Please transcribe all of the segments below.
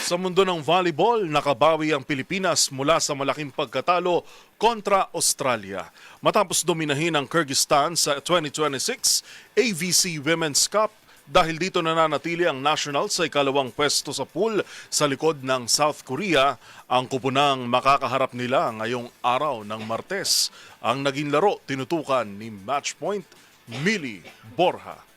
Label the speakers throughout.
Speaker 1: Sa mundo ng volleyball, nakabawi ang Pilipinas mula sa malaking pagkatalo kontra Australia. Matapos dominahin ang Kyrgyzstan sa 2026 AVC Women's Cup, dahil dito nananatili ang national sa ikalawang pwesto sa pool sa likod ng South Korea, ang kupunang makakaharap nila ngayong araw ng Martes. Ang naging laro tinutukan ni Matchpoint Millie Borja.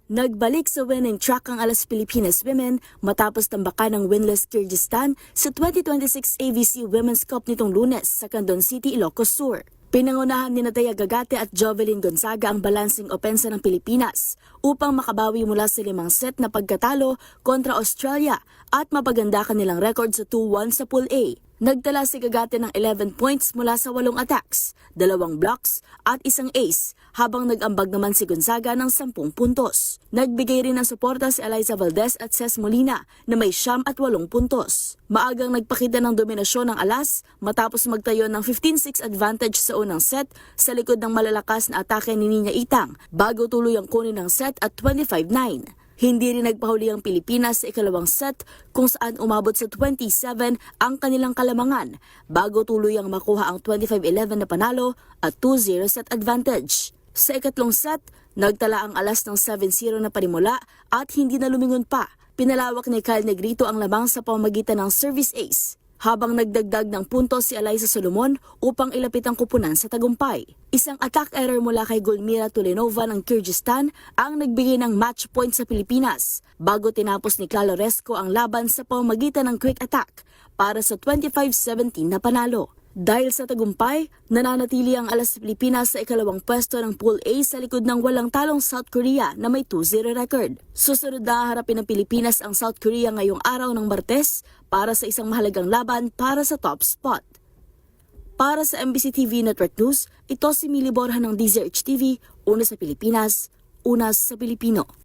Speaker 2: Nagbalik sa winning track ang Alas Pilipinas Women matapos tambakan ng winless Kyrgyzstan sa 2026 AVC Women's Cup nitong Lunes sa Candon City, Ilocos Sur. Pinangunahan ni Nataya Gagate at Jovelyn Gonzaga ang balancing opensa ng Pilipinas upang makabawi mula sa 5 set na pagkatalo kontra Australia at mapaganda kanilang record sa 2-1 sa Pool A. Nagtala si Gagate ng 11 points mula sa 8 attacks, 2 blocks at 1 ace, habang nag-ambag naman si Gonzaga ng 10 puntos. Nagbigay rin ng suporta si Eliza Valdez at Ces Molina na may 8 puntos. Maagang nagpakita ng dominasyon ng Alas matapos magtayo ng 15-6 advantage sa unang set sa likod ng malalakas na atake ni Nina Itang bago tuluyang kunin ng set at 25-9. Hindi rin nagpahuli ang Pilipinas sa ikalawang set kung saan umabot sa 27 ang kanilang kalamangan bago tuluyang makuha ang 25-11 na panalo at 2-0 set advantage. Sa ikatlong set, nagtala ang Alas ng 7-0 na panimula at hindi na lumingon pa. Pinalawak ni Kyle Negrito ang lamang sa pamamagitan ng service ace, habang nagdagdag ng puntos si Eliza Solomon upang ilapit ang kupunan sa tagumpay. Isang attack error mula kay Gulmira Tulenova ng Kyrgyzstan ang nagbigay ng match point sa Pilipinas bago tinapos ni Cla Loresco ang laban sa pamamagitan ng quick attack para sa 25-17 na panalo. Dahil sa tagumpay, nananatili ang Alas Pilipinas sa ikalawang pwesto ng Pool A sa likod ng walang talong South Korea na may 2-0 record. Susunod na harapin ng Pilipinas ang South Korea ngayong araw ng Martes para sa isang mahalagang laban para sa top spot. Para sa MBC TV Network News, ito si Millie Borja ng DZRH TV, una sa Pilipinas, una sa Pilipino.